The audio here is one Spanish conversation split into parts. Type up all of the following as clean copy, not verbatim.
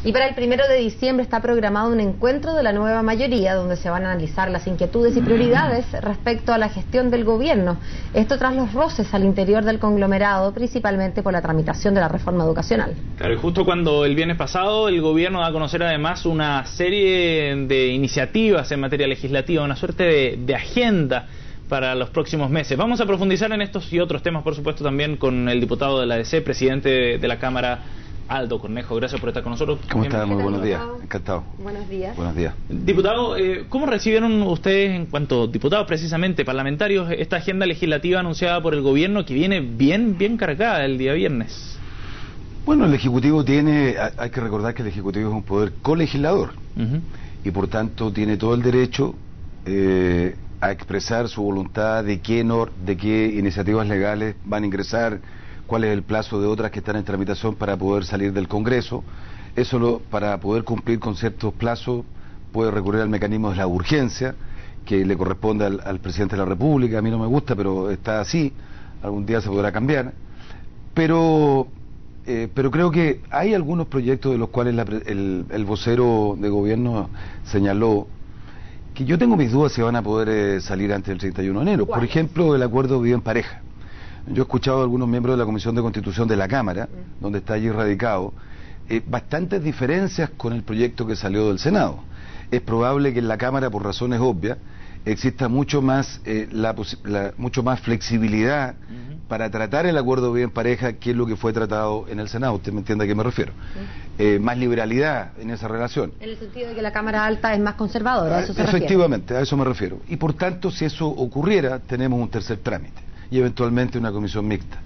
Y para el 1 de diciembre está programado un encuentro de la nueva mayoría donde se van a analizar las inquietudes y prioridades respecto a la gestión del gobierno. Esto tras los roces al interior del conglomerado, principalmente por la tramitación de la reforma educacional. Claro, y justo cuando el viernes pasado el gobierno da a conocer además una serie de iniciativas en materia legislativa, una suerte de agenda para los próximos meses. Vamos a profundizar en estos y otros temas, por supuesto, también con el diputado de la ADC, presidente de la Cámara, Aldo Cornejo. Gracias por estar con nosotros. ¿Cómo está? Muy buenos días. Encantado. Buenos días. Buenos días. Diputado, ¿cómo recibieron ustedes, en cuanto diputados precisamente, parlamentarios, esta agenda legislativa anunciada por el gobierno que viene bien cargada el día viernes? Bueno, el Ejecutivo hay que recordar que el Ejecutivo es un poder colegislador y por tanto tiene todo el derecho a expresar su voluntad de qué iniciativas legales van a ingresar, cuál es el plazo de otras que están en tramitación para poder salir del Congreso. Para poder cumplir con ciertos plazos puede recurrir al mecanismo de la urgencia, que le corresponde al presidente de la República. A mí no me gusta, pero está así, algún día se podrá cambiar. Pero creo que hay algunos proyectos de los cuales el vocero de gobierno señaló que yo tengo mis dudas si van a poder salir antes del 31 de enero. Por ejemplo, el acuerdo Vida en Pareja. Yo he escuchado a algunos miembros de la Comisión de Constitución de la Cámara, donde está allí radicado, bastantes diferencias con el proyecto que salió del Senado. Es probable que en la Cámara, por razones obvias, exista mucho más flexibilidad para tratar el acuerdo Vida en Pareja, que es lo que fue tratado en el Senado. Usted me entiende a qué me refiero. Más liberalidad en esa relación. En el sentido de que la Cámara Alta es más conservadora, ¿a eso se refiere? Efectivamente, a eso me refiero. Y por tanto, si eso ocurriera, tenemos un tercer trámite y eventualmente una comisión mixta.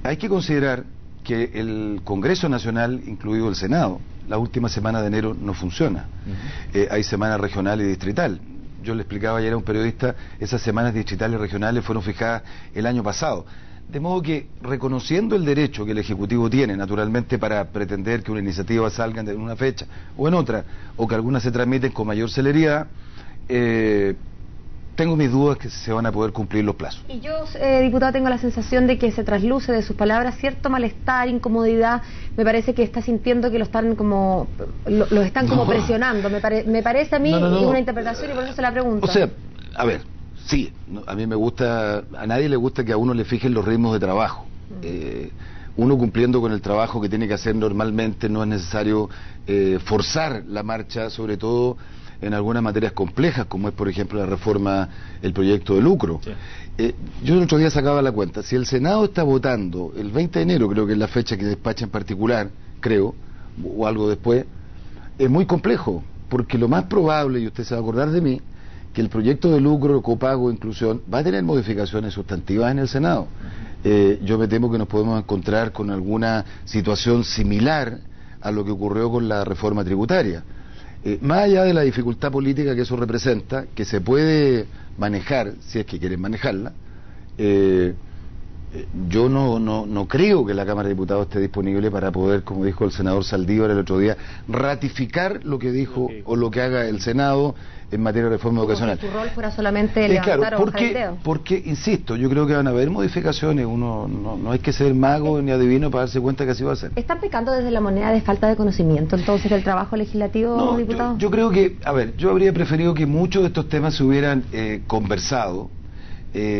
Hay que considerar que el Congreso Nacional, incluido el Senado, la última semana de enero no funciona. Hay semana regional y distrital. Yo le explicaba ayer a un periodista, esas semanas distritales y regionales fueron fijadas el año pasado. De modo que, reconociendo el derecho que el Ejecutivo tiene, naturalmente, para pretender que una iniciativa salga en una fecha o en otra, o que algunas se tramiten con mayor celeridad, tengo mis dudas que se van a poder cumplir los plazos. Y yo, diputado, tengo la sensación de que se trasluce de sus palabras cierto malestar, incomodidad. Me parece que está sintiendo que lo están como presionando. Me parece a mí una interpretación y por eso se la pregunto. O sea, a ver, sí, a mí me gusta, a nadie le gusta que a uno le fijen los ritmos de trabajo. Uno cumpliendo con el trabajo que tiene que hacer normalmente, no es necesario forzar la marcha, sobre todo en algunas materias complejas, como es, por ejemplo, la reforma, el proyecto de lucro. Sí. Yo el otro día sacaba la cuenta, si el Senado está votando el 20 de enero, creo que es la fecha que despacha en particular, creo, o algo después, es muy complejo, porque lo más probable, y usted se va a acordar de mí, que el proyecto de lucro, copago, inclusión, va a tener modificaciones sustantivas en el Senado. Yo me temo que nos podemos encontrar con alguna situación similar a lo que ocurrió con la reforma tributaria. Más allá de la dificultad política que eso representa, que se puede manejar, si es que quieren manejarla, yo no creo que la Cámara de Diputados esté disponible para poder, como dijo el senador Saldívar el otro día, ratificar lo que dijo o lo que haga el Senado en materia de reforma educacional. Si tu rol fuera solamente levantar o bajar el dedo. Porque, insisto, yo creo que van a haber modificaciones, uno no hay que ser mago ni adivino para darse cuenta que así va a ser. ¿Están pecando desde la moneda de falta de conocimiento entonces del trabajo legislativo, diputado? Yo creo que, a ver, yo habría preferido que muchos de estos temas se hubieran conversado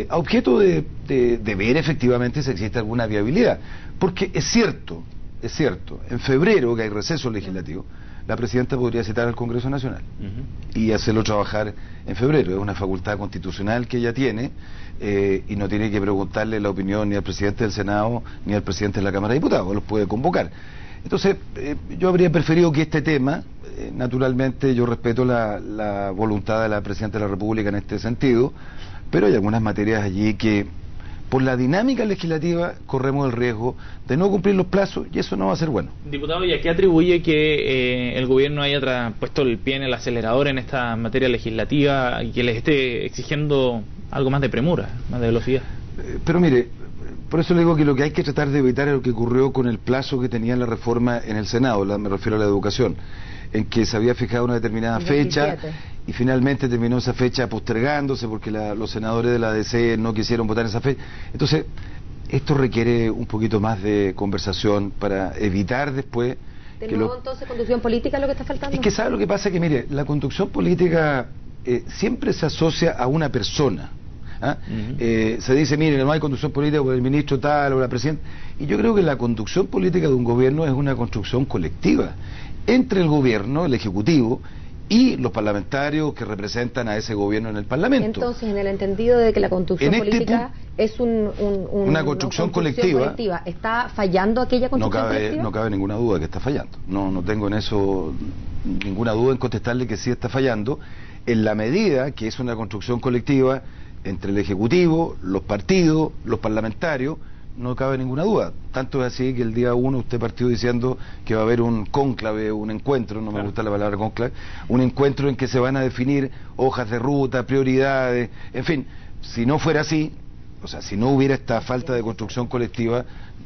a objeto de ver efectivamente si existe alguna viabilidad. Porque es cierto, en febrero, que hay receso legislativo, la presidenta podría citar al Congreso Nacional y hacerlo trabajar en febrero. Es una facultad constitucional que ella tiene y no tiene que preguntarle la opinión ni al presidente del Senado ni al presidente de la Cámara de Diputados, los puede convocar. Entonces, yo habría preferido que este tema, naturalmente yo respeto la voluntad de la presidenta de la República en este sentido, pero hay algunas materias allí que, por la dinámica legislativa, corremos el riesgo de no cumplir los plazos y eso no va a ser bueno. Diputado, ¿y a qué atribuye que el gobierno haya puesto el pie en el acelerador en esta materia legislativa y que les esté exigiendo algo más de premura, más de velocidad? Pero mire, por eso le digo que lo que hay que tratar de evitar es lo que ocurrió con el plazo que tenía la reforma en el Senado, me refiero a la educación, en que se había fijado una determinada fecha y finalmente terminó esa fecha postergándose porque los senadores de la ADC no quisieron votar esa fecha. Entonces, esto requiere un poquito más de conversación para evitar después ¿De nuevo entonces conducción política es lo que está faltando? Es que ¿sabe lo que pasa? Que mire, la conducción política siempre se asocia a una persona. ¿Ah? Se dice, mire, no hay conducción política por el ministro tal o la presidenta, y yo creo que la conducción política de un gobierno es una construcción colectiva entre el gobierno, el ejecutivo y los parlamentarios que representan a ese gobierno en el Parlamento. Entonces, en el entendido de que la construcción política es una construcción colectiva, ¿está fallando aquella construcción colectiva? No cabe ninguna duda que está fallando. No tengo en eso ninguna duda en contestarle que sí está fallando, en la medida que es una construcción colectiva entre el Ejecutivo, los partidos, los parlamentarios. No cabe ninguna duda. Tanto es así que el día 1 usted partió diciendo que va a haber un cónclave, un encuentro, no me gusta la palabra cónclave, un encuentro en que se van a definir hojas de ruta, prioridades, en fin. Si no fuera así, o sea, si no hubiera esta falta de construcción colectiva,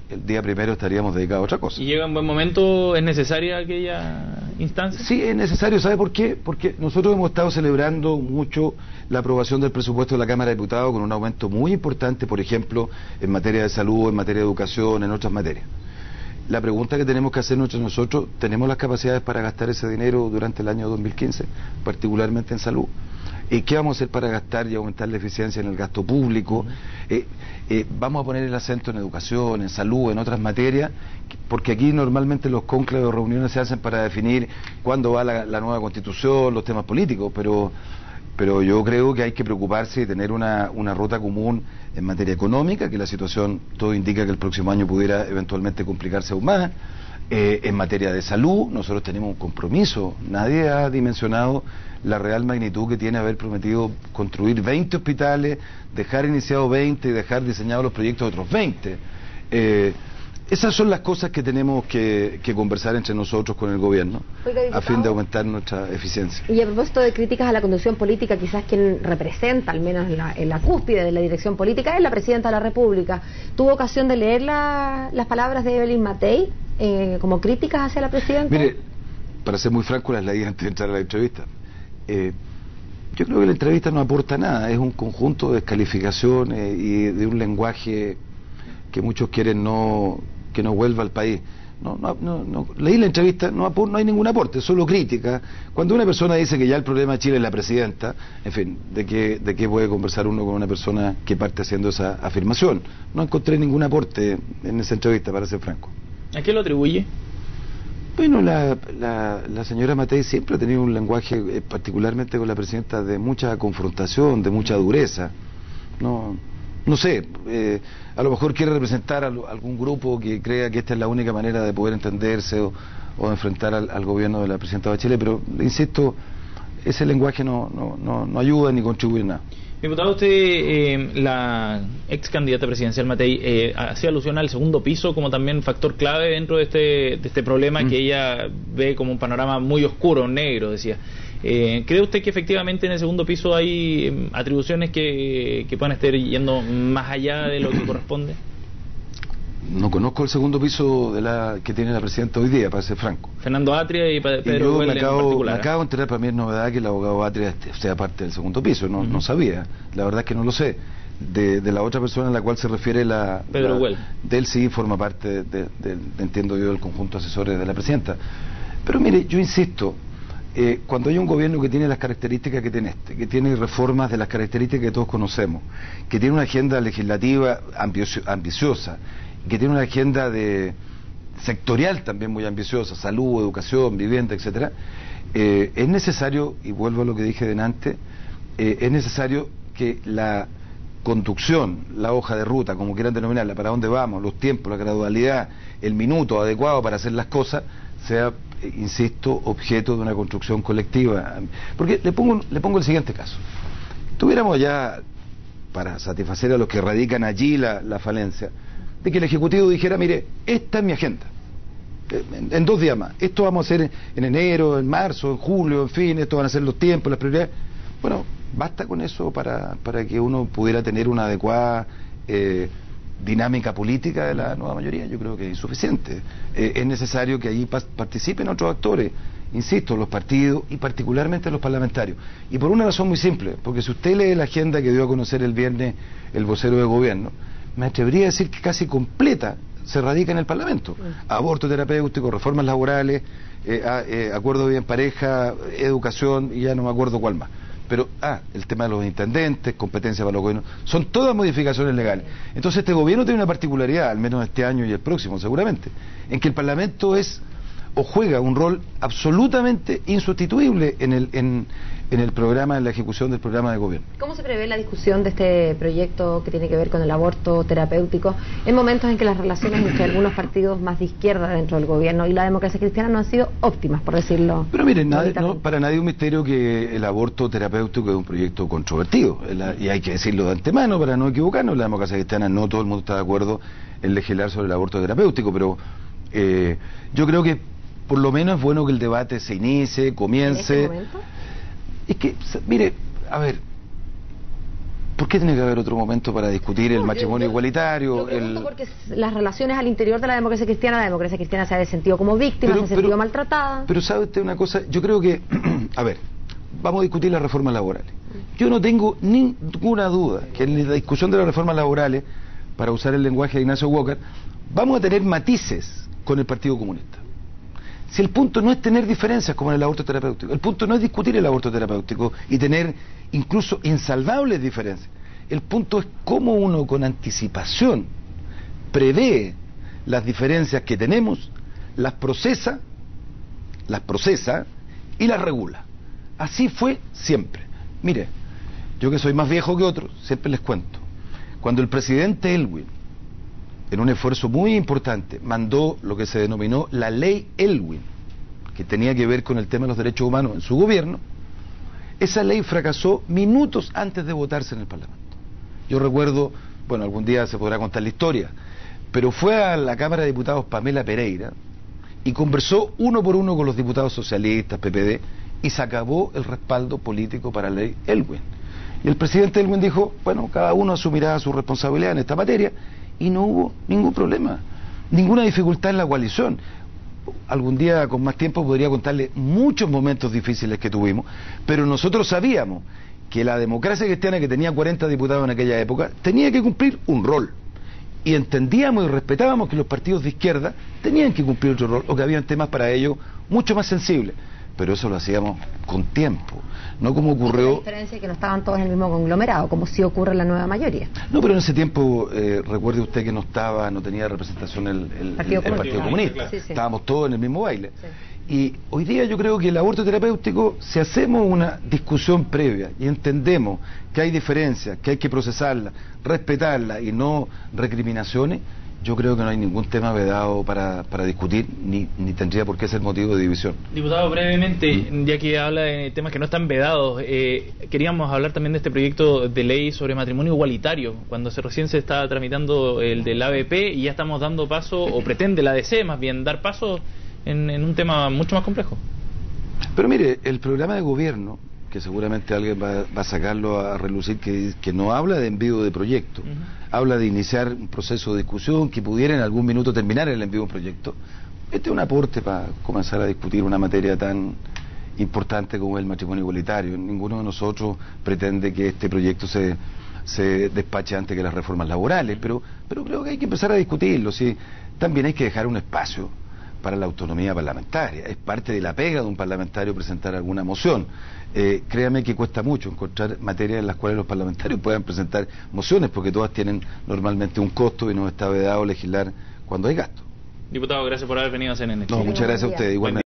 el día 1 estaríamos dedicados a otra cosa. ¿Y llega en buen momento? ¿Es necesaria aquella instancia? Sí, es necesario. ¿Sabe por qué? Porque nosotros hemos estado celebrando mucho la aprobación del presupuesto de la Cámara de Diputados con un aumento muy importante, por ejemplo, en materia de salud, en materia de educación, en otras materias. La pregunta que tenemos que hacernos entre nosotros, ¿tenemos las capacidades para gastar ese dinero durante el año 2015, particularmente en salud? ¿Qué vamos a hacer para gastar y aumentar la eficiencia en el gasto público? Vamos a poner el acento en educación, en salud, en otras materias, porque aquí normalmente los cónclaves o reuniones se hacen para definir cuándo va la nueva constitución, los temas políticos, pero yo creo que hay que preocuparse y tener una ruta común en materia económica, que la situación todo indica que el próximo año pudiera eventualmente complicarse aún más. En materia de salud, nosotros tenemos un compromiso. Nadie ha dimensionado la real magnitud que tiene haber prometido construir 20 hospitales, dejar iniciado 20 y dejar diseñados los proyectos de otros 20. Esas son las cosas que tenemos que conversar entre nosotros con el gobierno, a fin de aumentar nuestra eficiencia. Y a propósito de críticas a la conducción política, quizás quien representa, al menos en la cúspide de la dirección política, es la Presidenta de la República. ¿Tuvo ocasión de leer las palabras de Evelyn Matei como críticas hacia la Presidenta? Mire, para ser muy franco, las leí antes de entrar a la entrevista. Yo creo que la entrevista no aporta nada, es un conjunto de descalificaciones y de un lenguaje que muchos quieren que no vuelva al país. Leí la entrevista, no hay ningún aporte, solo crítica. Cuando una persona dice que ya el problema de Chile es la presidenta, en fin, ¿de qué puede conversar uno con una persona que parte haciendo esa afirmación? No encontré ningún aporte en esa entrevista, para ser franco. ¿A qué lo atribuye? Bueno, la señora Matei siempre ha tenido un lenguaje, particularmente con la presidenta, de mucha confrontación, de mucha dureza. No sé, a lo mejor quiere representar a algún grupo que crea que esta es la única manera de poder entenderse o enfrentar al gobierno de la presidenta Bachelet, pero insisto, ese lenguaje no ayuda ni contribuye en nada. Diputado, usted, la ex candidata presidencial Matei, hacía alusión al segundo piso como también factor clave dentro de este problema que ella ve como un panorama muy oscuro, negro, decía. ¿Cree usted que efectivamente en el segundo piso hay atribuciones que puedan estar yendo más allá de lo que corresponde? No conozco el segundo piso que tiene la presidenta hoy día, para ser franco. Fernando Atria y Pedro Huel en particular. Me acabo de enterar, para mí es novedad que el abogado Atria sea parte del segundo piso, no sabía, la verdad es que no lo sé. De la otra persona a la cual se refiere Pedro Huel. De él sí forma parte, entiendo yo, del conjunto de asesores de la presidenta. Pero mire, yo insisto, cuando hay un gobierno que tiene las características que tiene que tiene reformas de las características que todos conocemos, que tiene una agenda legislativa ambiciosa, que tiene una agenda sectorial también muy ambiciosa, salud, educación, vivienda, etcétera, es necesario, y vuelvo a lo que dije delante, es necesario que la conducción, la hoja de ruta, como quieran denominarla, para dónde vamos, los tiempos, la gradualidad, el minuto adecuado para hacer las cosas, sea, insisto, objeto de una construcción colectiva. Porque le pongo el siguiente caso. Tuviéramos ya, para satisfacer a los que radican allí la falencia, de que el Ejecutivo dijera, mire, esta es mi agenda, en 2 días más, esto vamos a hacer en enero, en marzo, en julio, en fin, esto van a ser los tiempos, las prioridades. Bueno, basta con eso para que uno pudiera tener una adecuada dinámica política de la nueva mayoría. Yo creo que es insuficiente. Es necesario que allí participen otros actores, insisto, los partidos y particularmente los parlamentarios. Y por una razón muy simple, porque si usted lee la agenda que dio a conocer el viernes el vocero de gobierno, me atrevería a decir que casi completa se radica en el Parlamento. Aborto terapéutico, reformas laborales, acuerdo de vida en pareja, educación, y ya no me acuerdo cuál más. Pero, el tema de los intendentes, competencia para los gobiernos, son todas modificaciones legales. Entonces este gobierno tiene una particularidad, al menos este año y el próximo seguramente, en que el Parlamento es o juega un rol absolutamente insustituible en el programa, en la ejecución del programa de gobierno. ¿Cómo se prevé la discusión de este proyecto que tiene que ver con el aborto terapéutico en momentos en que las relaciones entre algunos partidos más de izquierda dentro del gobierno y la democracia cristiana no han sido óptimas, por decirlo? Pero miren, para nadie es un misterio que el aborto terapéutico es un proyecto controvertido, y hay que decirlo de antemano para no equivocarnos. La democracia cristiana, no todo el mundo está de acuerdo en legislar sobre el aborto terapéutico, pero yo creo que por lo menos es bueno que el debate se inicie, comience. ¿En este momento? Es que, mire, a ver, ¿por qué tiene que haber otro momento para discutir el matrimonio igualitario? Porque las relaciones al interior de la democracia cristiana se ha sentido como víctima, se ha sentido maltratada. Pero sabe usted una cosa, yo creo que, a ver, vamos a discutir las reformas laborales. Yo no tengo ninguna duda que en la discusión de las reformas laborales, para usar el lenguaje de Ignacio Walker, vamos a tener matices con el Partido Comunista. Si el punto no es tener diferencias como en el aborto terapéutico, el punto no es discutir el aborto terapéutico y tener incluso insalvables diferencias. El punto es cómo uno con anticipación prevé las diferencias que tenemos, las procesa y las regula. Así fue siempre. Mire, yo que soy más viejo que otros, siempre les cuento. Cuando el presidente Elwin, en un esfuerzo muy importante, mandó lo que se denominó la ley Elwin, que tenía que ver con el tema de los derechos humanos en su gobierno, esa ley fracasó minutos antes de votarse en el Parlamento. Yo recuerdo, bueno, algún día se podrá contar la historia, pero fue a la Cámara de Diputados Pamela Pereira y conversó uno por uno con los diputados socialistas, PPD, y se acabó el respaldo político para la ley Elwin. Y el presidente Elwin dijo, bueno, cada uno asumirá su responsabilidad en esta materia, y no hubo ningún problema, ninguna dificultad en la coalición. Algún día con más tiempo podría contarle muchos momentos difíciles que tuvimos, pero nosotros sabíamos que la democracia cristiana, que tenía 40 diputados en aquella época, tenía que cumplir un rol, y entendíamos y respetábamos que los partidos de izquierda tenían que cumplir otro rol, o que habían temas para ellos mucho más sensibles. Pero eso lo hacíamos con tiempo, no como ocurrió... La diferencia es que no estaban todos en el mismo conglomerado, como sí ocurre en la nueva mayoría. No, pero en ese tiempo, recuerde usted que no tenía representación el Partido Comunista. Sí, sí. Estábamos todos en el mismo baile. Sí. Y hoy día yo creo que el aborto terapéutico, si hacemos una discusión previa y entendemos que hay diferencias, que hay que procesarlas, respetarlas y no recriminaciones, yo creo que no hay ningún tema vedado para discutir, ni tendría por qué ser motivo de división. Diputado, brevemente, ya que habla de temas que no están vedados, queríamos hablar también de este proyecto de ley sobre matrimonio igualitario, cuando recién se está tramitando el del ABP y ya estamos dando paso, o pretende la ADC más bien, dar paso en un tema mucho más complejo. Pero mire, el programa de gobierno, que seguramente alguien va a sacarlo a relucir, que no habla de envío de proyecto, habla de iniciar un proceso de discusión que pudiera en algún minuto terminar el envío de un proyecto. Este es un aporte para comenzar a discutir una materia tan importante como el matrimonio igualitario. Ninguno de nosotros pretende que este proyecto se despache antes que las reformas laborales, pero creo que hay que empezar a discutirlo. ¿Sí? También hay que dejar un espacio para la autonomía parlamentaria. Es parte de la pega de un parlamentario presentar alguna moción. Créame que cuesta mucho encontrar materias en las cuales los parlamentarios puedan presentar mociones, porque todas tienen normalmente un costo y no está vedado legislar cuando hay gasto. Diputado, gracias por haber venido a CNN. No, muchas gracias a usted, igualmente.